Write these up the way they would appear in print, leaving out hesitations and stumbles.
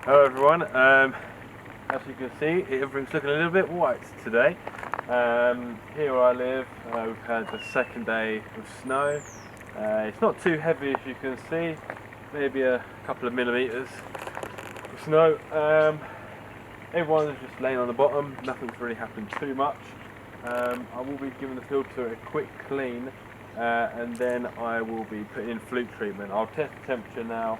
Hello everyone, as you can see everything's looking a little bit white today. Here where I live we've had the second day of snow. It's not too heavy as you can see, maybe a couple of millimetres of snow. Everyone's just laying on the bottom, nothing's really happened too much. I will be giving the filter a quick clean and then I will be putting in fluke treatment. I'll test the temperature now.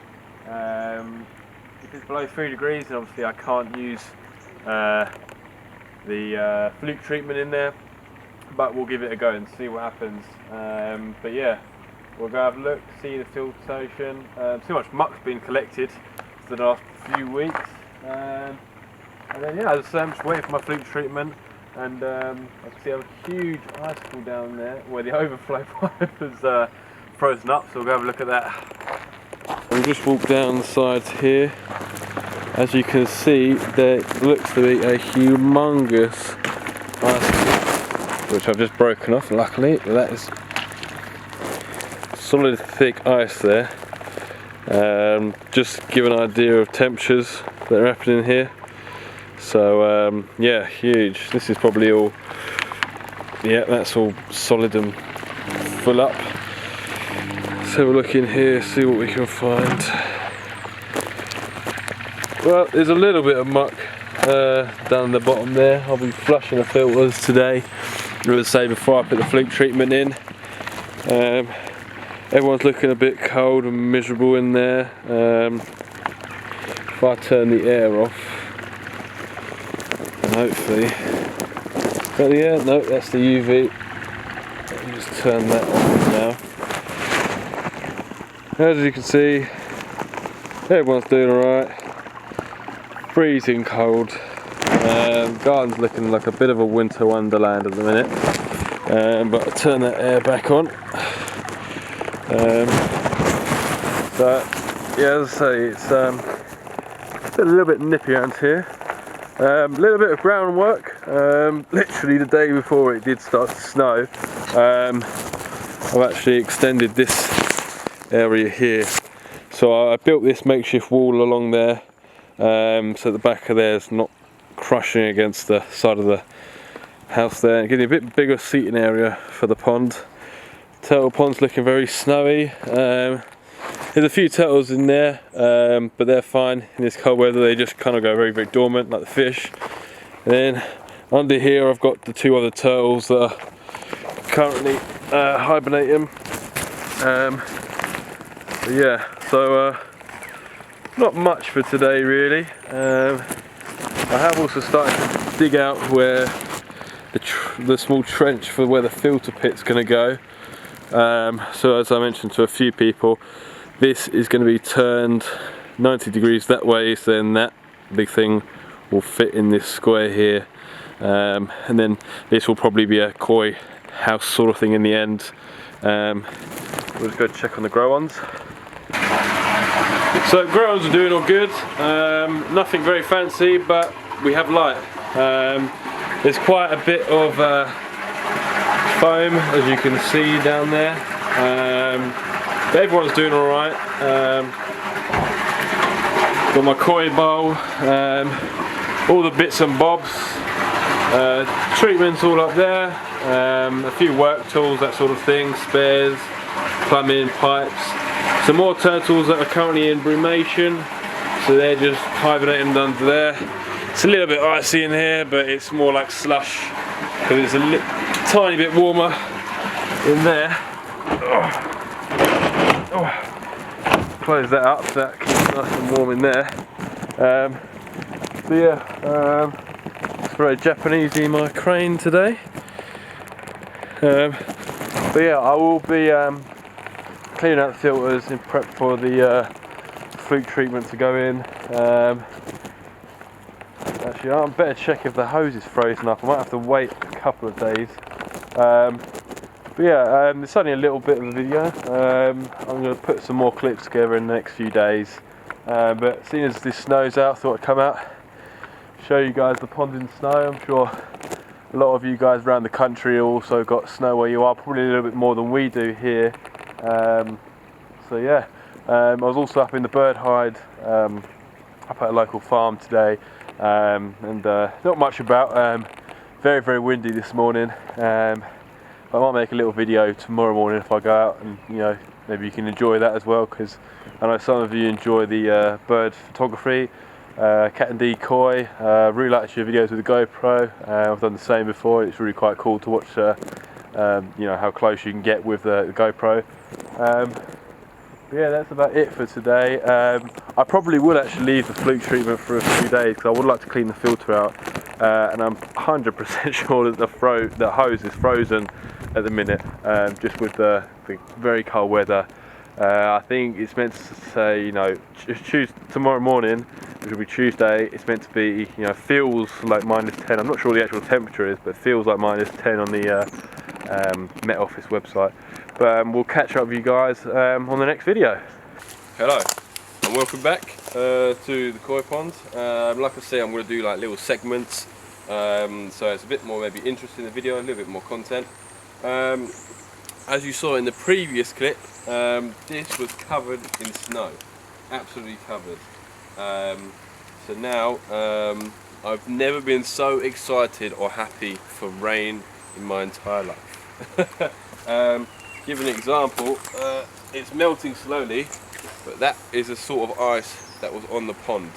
If it's below 3 degrees, then obviously I can't use the fluke treatment in there, but we'll give it a go and see what happens. But yeah, we'll go have a look, see the filtration. So much muck's been collected for the last few weeks, and then yeah, as I say, I'm just waiting for my fluke treatment. And I can see I have a huge icicle down there where the overflow pipe has frozen up, so we'll go have a look at that. I've just walked down the sides here. As you can see, there looks to be a humongous icicle, which I've just broken off, luckily. That is solid thick ice there. Just to give an idea of temperatures that are happening here. So yeah, huge. This is probably all, yeah, that's all solid and full up. Let's have a look in here, see what we can find. Well, there's a little bit of muck down the bottom there. I'll be flushing the filters today, as I say, before I put the fluke treatment in. Everyone's looking a bit cold and miserable in there. If I turn the air off, hopefully, but yeah, no, that's the UV. Let me just turn that off now. As you can see, everyone's doing alright. Freezing cold. Garden's looking like a bit of a winter wonderland at the minute. But I'll turn that air back on. So yeah, as I say, it's a little bit nippy around here. A little bit of groundwork. Literally the day before it did start to snow, I've actually extended this area here. So I built this makeshift wall along there, so the back of there is not crushing against the side of the house there, and getting a bit bigger seating area for the pond. Turtle pond's looking very snowy. There's a few turtles in there, but they're fine in this cold weather. They just kind of go very, very dormant, like the fish. And then under here, I've got the two other turtles that are currently hibernating. But yeah, so not much for today, really. I have also started to dig out where the small trench for where the filter pit's going to go. So as I mentioned to a few people, this is going to be turned 90 degrees that way, so then that big thing will fit in this square here, and then this will probably be a koi house sort of thing in the end. We'll just go check on the grow-ons. So grow-ons are doing all good, nothing very fancy, but we have light. There's quite a bit of foam, as you can see down there. But everyone's doing alright. Got my koi bowl, all the bits and bobs, treatments all up there, a few work tools, that sort of thing, spares, plumbing, pipes. Some more turtles that are currently in brumation, so they're just hibernating under there. It's a little bit icy in here, but it's more like slush, because it's a tiny bit warmer in there. Close that up so that keeps nice and warm in there. So yeah, it's very Japanesey, my crane today. But yeah, I will be cleaning out the filters in prep for the fluke treatment to go in. Actually, I better check if the hose is frozen up. I might have to wait a couple of days. But yeah, it's only a little bit of a video. I'm going to put some more clips together in the next few days. But seeing as this snow's out, I thought I'd come out, show you guys the pond in snow. I'm sure a lot of you guys around the country also got snow where you are, probably a little bit more than we do here. So yeah, I was also up in the bird hide up at a local farm today, and not much about. Very windy this morning. I might make a little video tomorrow morning if I go out, and maybe you can enjoy that as well, because I know some of you enjoy the bird photography, cat and decoy. Really like your videos with the GoPro. I've done the same before. It's really quite cool to watch how close you can get with the GoPro. Yeah, that's about it for today. I probably would actually leave the fluke treatment for a few days, because I would like to clean the filter out, and I'm 100% sure that the hose is frozen at the minute, just with the very cold weather. I think it's meant to say, choose tomorrow morning, which will be Tuesday. It's meant to be, feels like -10. I'm not sure what the actual temperature is, but it feels like -10 on the Met Office website. But we'll catch up with you guys on the next video. Hello, and welcome back to the koi pond. Like I say, I'm going to do like little segments, so it's a bit more maybe interesting in the video, a little bit more content. As you saw in the previous clip, this was covered in snow, absolutely covered. So now I've never been so excited or happy for rain in my entire life. Give an example, it's melting slowly, but that is a sort of ice that was on the pond.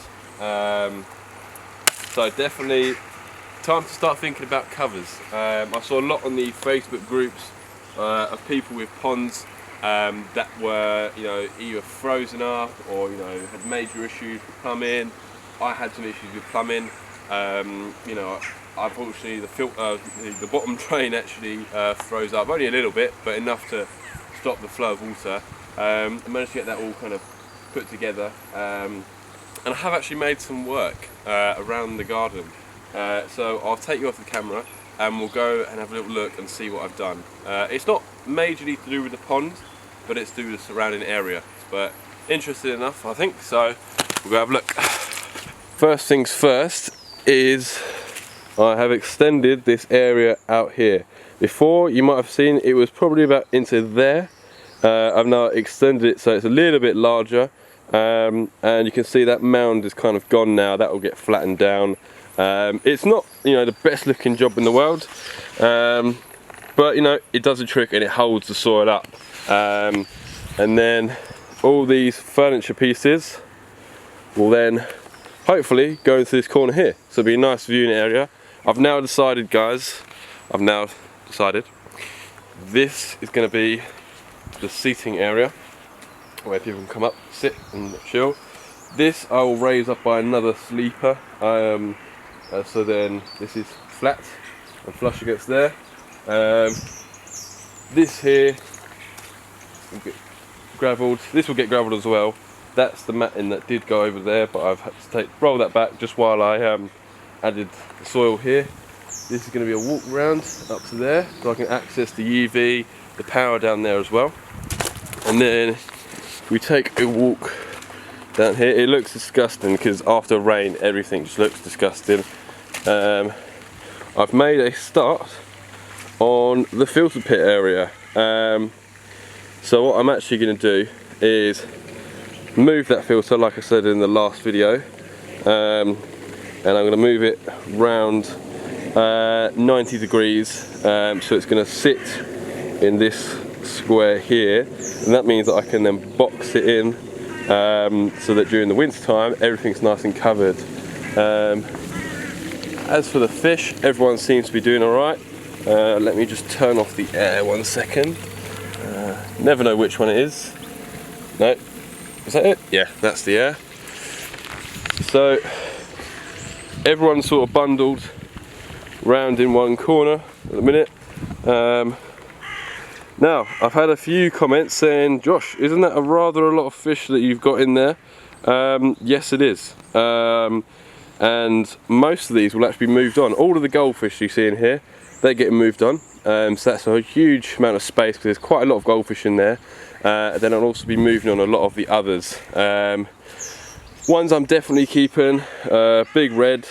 So definitely time to start thinking about covers. I saw a lot on the Facebook groups of people with ponds that were either frozen up or had major issues with plumbing. I had some issues with plumbing. Unfortunately the bottom drain actually froze up, only a little bit, but enough to stop the flow of water. I managed to get that all kind of put together, and I have actually made some work around the garden. So I'll take you off the camera and we'll go and have a little look and see what I've done. It's not majorly to do with the pond, but it's to do with the surrounding area. But interesting enough, I think, so we'll go have a look. First things first is I have extended this area out here. Before, you might have seen it was probably about into there. I've now extended it so it's a little bit larger, and you can see that mound is kind of gone now. That will get flattened down. It's not the best looking job in the world, but it does a trick and it holds the soil up. And then all these furniture pieces will then hopefully go into this corner here, so it'll be a nice viewing area. I've now decided, guys, this is going to be the seating area where people can come up, sit and chill. This I will raise up by another sleeper, so then this is flat and flush against there. This here will get gravelled. This will get gravelled as well. That's the matting that did go over there, but I've had to roll that back just while I added the soil here. This is going to be a walk round up to there, so I can access the UV, the power down there as well. And then we take a walk down here. It looks disgusting because after rain everything just looks disgusting. I've made a start on the filter pit area. So what I'm actually going to do is move that filter, like I said in the last video, and I'm going to move it round 90 degrees, so it's going to sit in this square here, and that means that I can then box it in, so that during the winter time everything's nice and covered. As for the fish, everyone seems to be doing alright. Let me just turn off the air 1 second. Never know which one it is. No, is that it? Yeah, that's the air. So everyone's sort of bundled round in one corner at the minute. Now, I've had a few comments saying, Josh, isn't that a lot of fish that you've got in there? Yes, it is. And most of these will actually be moved on. All of the goldfish you see in here, they're getting moved on. So that's a huge amount of space, because there's quite a lot of goldfish in there. Then I'll also be moving on a lot of the others. Ones I'm definitely keeping, big red.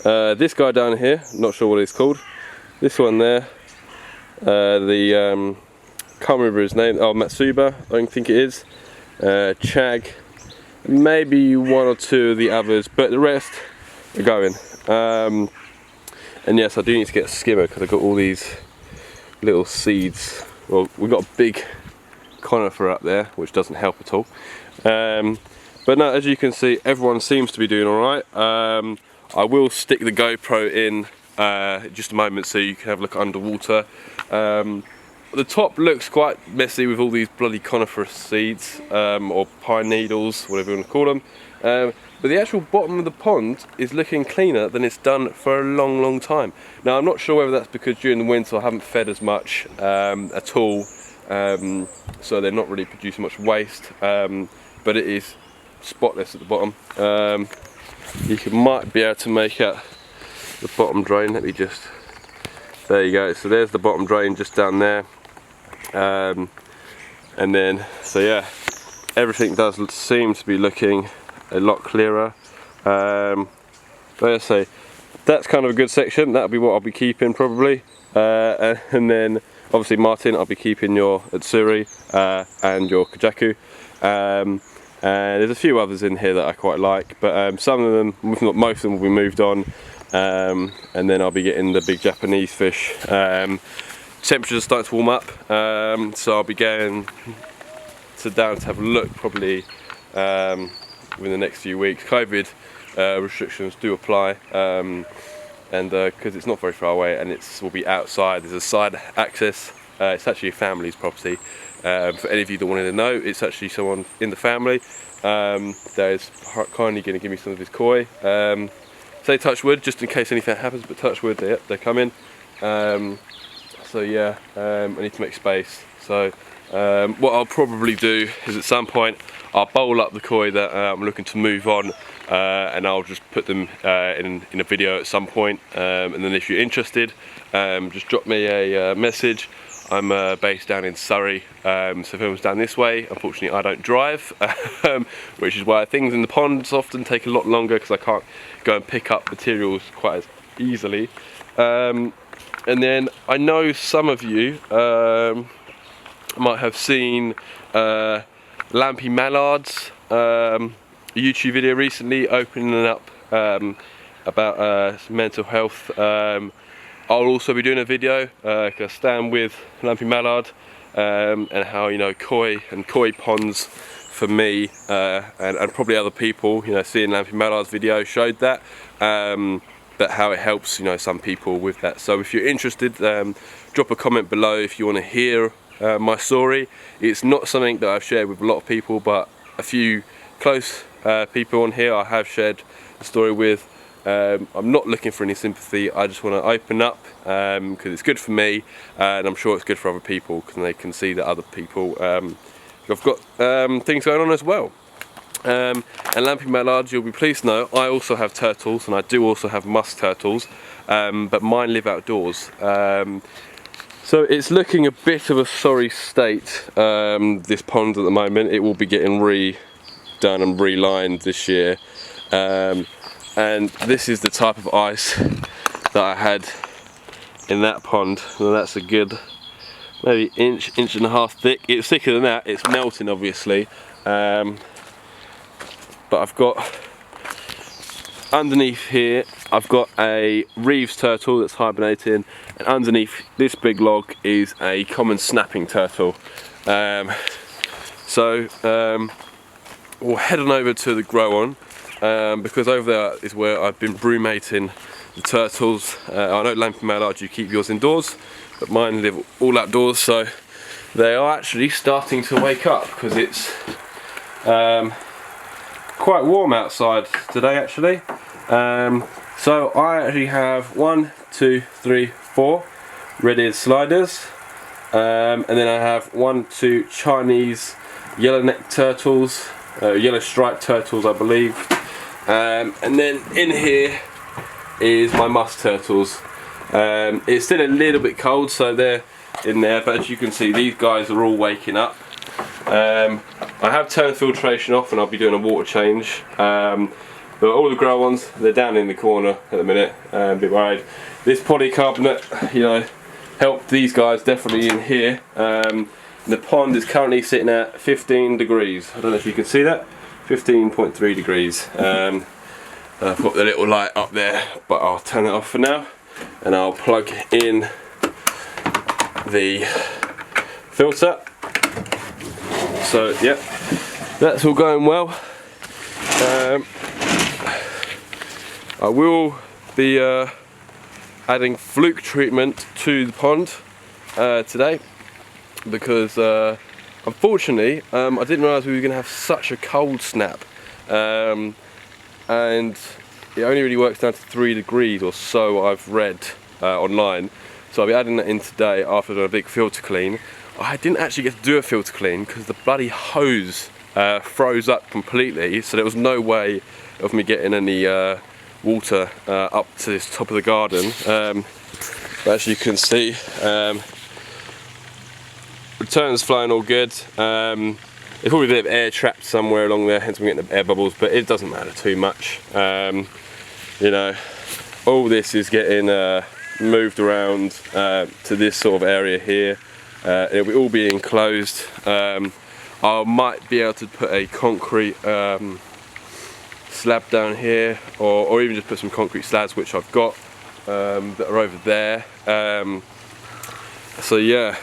This guy down here, not sure what it's called. This one there, can't remember his name. Oh, Matsuba, I think it is. Chag, maybe one or two of the others, but the rest are going. And yes, I do need to get a skimmer because I've got all these little seeds. Well, we've got a big conifer up there, which doesn't help at all. But no, as you can see, everyone seems to be doing alright. I will stick the GoPro in just a moment so you can have a look underwater. The top looks quite messy with all these bloody coniferous seeds, or pine needles, whatever you want to call them. But the actual bottom of the pond is looking cleaner than it's done for a long time. Now, I'm not sure whether that's because during the winter I haven't fed as much at all, so they're not really producing much waste, but it is spotless at the bottom. Might be able to make out the bottom drain. Let me just, there you go, so there's the bottom drain just down there. And then, so yeah, everything does seem to be looking a lot clearer. Like I say, that's kind of a good section. That'll be what I'll be keeping probably. And then obviously Martin, I'll be keeping your Utsuri and your Kajaku. And there's a few others in here that I quite like, but some of them, if not most of them, will be moved on. And then I'll be getting the big Japanese fish. Temperatures are starting to warm up, so I'll be going down to have a look probably within the next few weeks. COVID restrictions do apply, and because it's not very far away and will be outside, there's a side access. It's actually a family's property. For any of you that wanted to know, it's actually someone in the family that is kindly going to give me some of his koi. Say touch wood, just in case anything happens, but touch wood, they're coming. So yeah, I need to make space. So what I'll probably do is at some point I'll bowl up the koi that I'm looking to move on, and I'll just put them in a video at some point. And then if you're interested, just drop me a message. I'm based down in Surrey, so if anyone's down this way, unfortunately I don't drive, which is why things in the ponds often take a lot longer because I can't go and pick up materials quite as easily. And then I know some of you might have seen Lampy Mallard's YouTube video recently opening up about mental health. I'll also be doing a video I stand with Lampy Mallard, and how, you know, koi ponds for me and probably other people, you know, seeing Lampy Mallard's video showed that. But how it helps, you know, some people with that. So if you're interested, drop a comment below if you want to hear my story. It's not something that I've shared with a lot of people, but a few close people on here I have shared the story with. I'm not looking for any sympathy, I just want to open up because it's good for me, and I'm sure it's good for other people because they can see that other people have got things going on as well. And Lampy Mallard, you'll be pleased to know, I also have turtles, and I do also have musk turtles, but mine live outdoors. So it's looking a bit of a sorry state, this pond at the moment. It will be getting redone and relined this year. And this is the type of ice that I had in that pond. Well, that's a good maybe inch and a half thick. It's thicker than that, it's melting obviously. But I've got underneath here, I've got a Reeves turtle that's hibernating, and underneath this big log is a common snapping turtle. So we'll head on over to the grow on, because over there is where I've been brumating the turtles. I know Lampy Mallard, you keep yours indoors, but mine live all outdoors, so they are actually starting to wake up because it's quite warm outside today actually. So I actually have 1, 2, 3, 4 red-eared sliders, and then I have 1, 2 Chinese yellow-necked turtles, yellow striped turtles I believe, and then in here is my musk turtles. It's still a little bit cold, so they're in there, but as you can see these guys are all waking up. I have turned filtration off and I'll be doing a water change, but all the grow ones, they're down in the corner at the minute, a bit worried. This polycarbonate, you know, helped these guys definitely in here. The pond is currently sitting at 15 degrees. I don't know if you can see that. 15.3 degrees. I've got the little light up there, but I'll turn it off for now, and I'll plug in the filter. So yeah, that's all going well. I will be adding fluke treatment to the pond today, because unfortunately I didn't realise we were going to have such a cold snap, and it only really works down to 3 degrees or so, I've read online. So I'll be adding that in today after I've done a big filter clean. I didn't actually get to do a filter clean because the bloody hose froze up completely, so there was no way of me getting any water up to this top of the garden. But as you can see, return's flowing all good. There's probably a bit of air trapped somewhere along there, hence I'm getting the air bubbles, but it doesn't matter too much. You know, all this is getting moved around to this sort of area here. It'll be all be enclosed. I might be able to put a concrete slab down here, or even just put some concrete slabs, which I've got, that are over there. So yeah,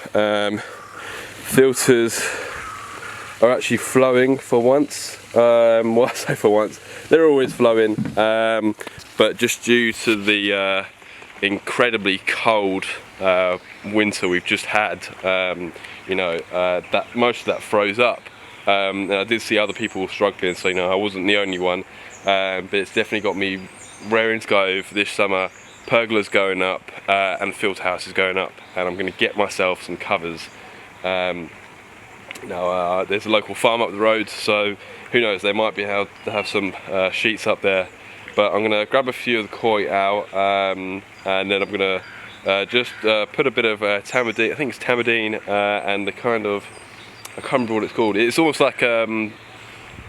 filters are actually flowing for once. Well, I say for once, they're always flowing, but just due to the incredibly cold winter we've just had, you know, that most of that froze up, and I did see other people struggling, so you know, I wasn't the only one, but it's definitely got me raring to go for this summer. Pergola's going up, and the filter house is going up, and I'm going to get myself some covers. Now there's a local farm up the road, so who knows, they might be able to have some sheets up there. But I'm going to grab a few of the koi out, and then I'm going to just put a bit of tamadine, I think it's tamadine, and the kind of, I can't remember what it's called. It's almost like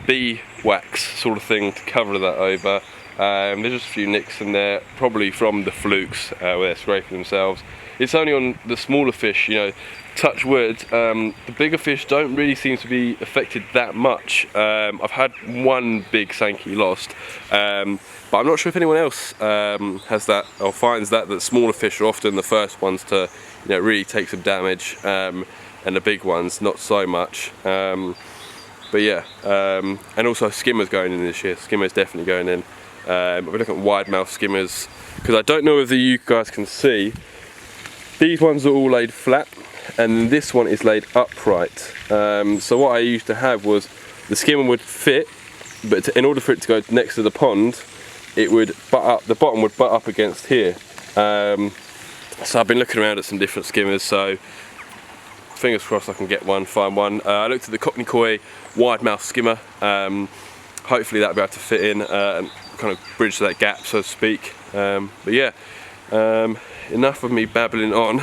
bee wax sort of thing to cover that over. There's just a few nicks in there, probably from the flukes where they're scraping themselves. It's only on the smaller fish, you know, touch wood. The bigger fish don't really seem to be affected that much. I've had one big sankey lost, but I'm not sure if anyone else has that or finds that smaller fish are often the first ones to, you know, really take some damage, and the big ones not so much. But yeah, and also skimmers going in this year. Skimmers definitely going in. We're looking at wide mouth skimmers, because I don't know whether you guys can see, these ones are all laid flat, and this one is laid upright. So what I used to have was the skimmer would fit, but in order for it to go next to the pond, it would butt up, the bottom would butt up against here. So I've been looking around at some different skimmers, so fingers crossed I can get one, find one. I looked at the Cockney Koi wide mouth skimmer. Hopefully that'll be able to fit in and kind of bridge that gap, so to speak. But yeah, enough of me babbling on.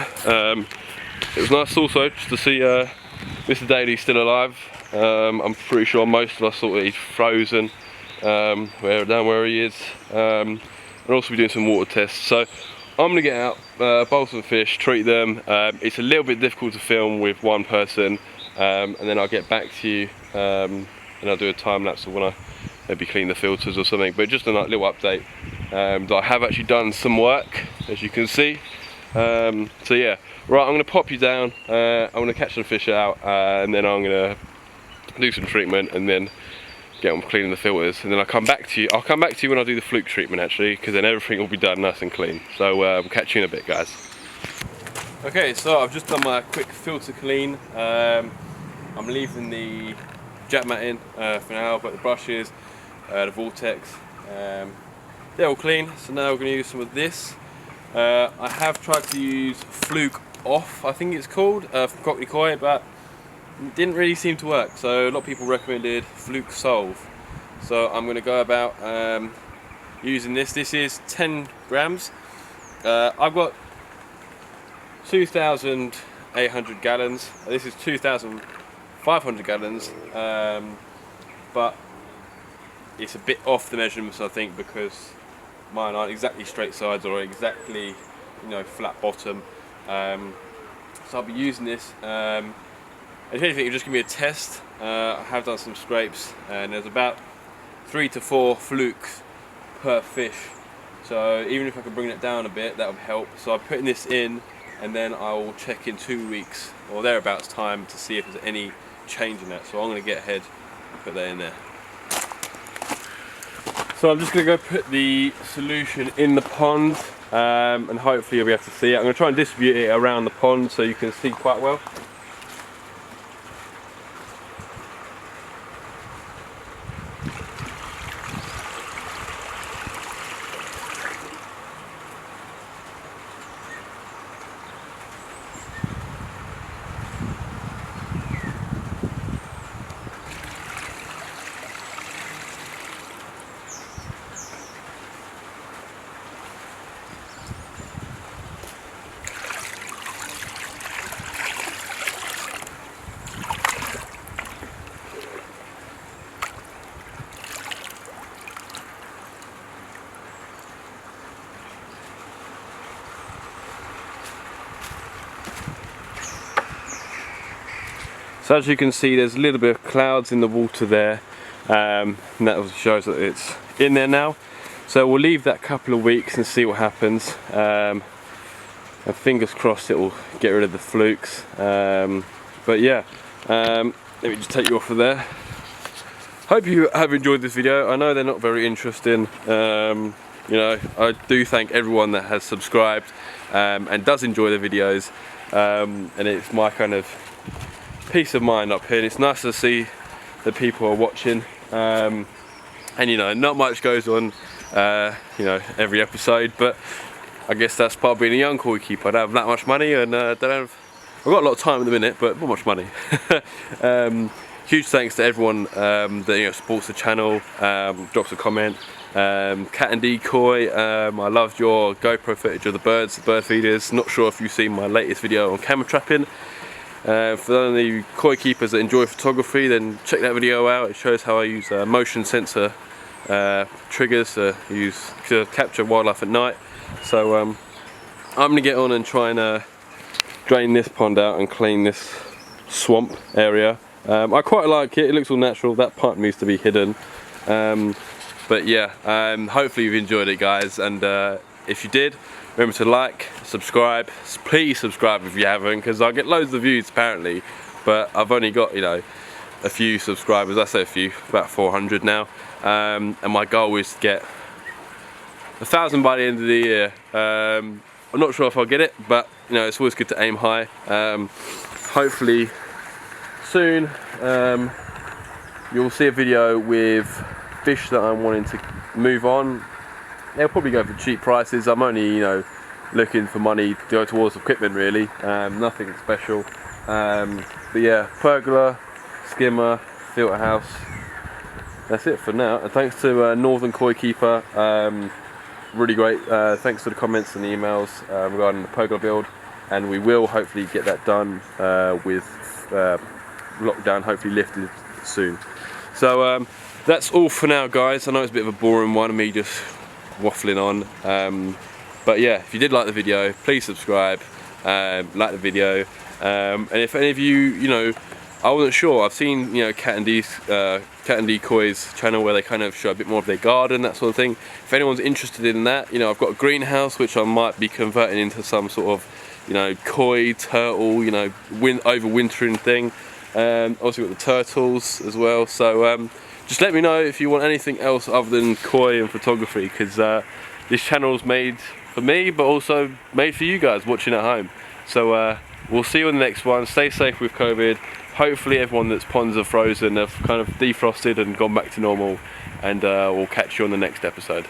It was nice also just to see Mr. Daly's still alive. I'm pretty sure most of us thought that he's frozen down where he is, and also be doing some water tests. So I'm gonna get out, bowl some fish, treat them. It's a little bit difficult to film with one person, and then I'll get back to you, and I'll do a time lapse of when I maybe clean the filters or something. But just a little update that I have actually done some work, as you can see. So yeah, right, I'm going to pop you down, I'm going to catch some fish out, and then I'm going to do some treatment and then get on cleaning the filters, and then I'll come back to you. I'll come back to you when I do the fluke treatment actually, because then everything will be done nice and clean. So we'll catch you in a bit, guys. Okay, so I've just done my quick filter clean. I'm leaving the jack mat in for now, but the brushes, the vortex, they're all clean. So now we're going to use some of this. I have tried to use fluke off, I think it's called, from Cockney Koi, but it didn't really seem to work. So a lot of people recommended fluke solve. So I'm going to go about using this. This is 10 grams. I've got 2,800 gallons. This is 2,500 gallons, but it's a bit off the measurements, I think, because mine aren't exactly straight sides or exactly, you know, flat bottom. So I'll be using this. If anything, it'll just give me a test. I have done some scrapes, and there's about 3 to 4 flukes per fish. So even if I can bring that down a bit, that would help. So I'm putting this in, and then I will check in 2 weeks or thereabouts time to see if there's any change in that. So I'm going to get ahead and put that in there. So I'm just going to go put the solution in the pond, and hopefully you'll be able to see it. I'm going to try and distribute it around the pond so you can see quite well. So as you can see, there's a little bit of clouds in the water there, and that shows that it's in there now. So we'll leave that couple of weeks and see what happens, and fingers crossed it will get rid of the flukes. But yeah, let me just take you off of there. Hope you have enjoyed this video. I know they're not very interesting. You know, I do thank everyone that has subscribed and does enjoy the videos, and it's my kind of peace of mind up here, and it's nice to see that people are watching, and you know, not much goes on you know, every episode, but I guess that's part of being a young koi keeper. I don't have that much money, and I've got a lot of time at the minute, but not much money. Huge thanks to everyone that, you know, supports the channel, drops a comment. Cat and Decoy, I loved your GoPro footage of the birds, the bird feeders. Not sure if you've seen my latest video on camera trapping. For the koi keepers that enjoy photography, then check that video out. It shows how I use motion sensor triggers to capture wildlife at night. So I'm going to get on and try and drain this pond out and clean this swamp area. I quite like it, it looks all natural. That part needs to be hidden. But yeah, hopefully you've enjoyed it, guys, and if you did, remember to like, subscribe. Please subscribe if you haven't, because I get loads of views apparently, but I've only got, you know, a few subscribers. I say a few, about 400 now, and my goal is to get 1,000 by the end of the year. I'm not sure if I'll get it, but you know, it's always good to aim high. Hopefully soon you'll see a video with fish that I'm wanting to move on. They'll probably go for cheap prices. I'm only, you know, looking for money to go towards equipment really, nothing special. But yeah, pergola, skimmer, filter house. That's it for now. And thanks to Northern Koi Keeper, really great. Thanks for the comments and the emails regarding the pergola build, and we will hopefully get that done with lockdown hopefully lifted soon. So that's all for now, guys. I know it's a bit of a boring one, me just waffling on, but yeah, if you did like the video, please subscribe, like the video, and if any of you, you know, I wasn't sure, I've seen, you know, Cat and Decoy's channel where they kind of show a bit more of their garden, that sort of thing. If anyone's interested in that, you know, I've got a greenhouse which I might be converting into some sort of, you know, koi, turtle, you know, overwintering thing. Also got the turtles as well, so just let me know if you want anything else other than koi and photography, because this channel's made for me, but also made for you guys watching at home. So we'll see you in the next one. Stay safe with COVID. Hopefully everyone that's ponds are frozen have kind of defrosted and gone back to normal, and we'll catch you on the next episode.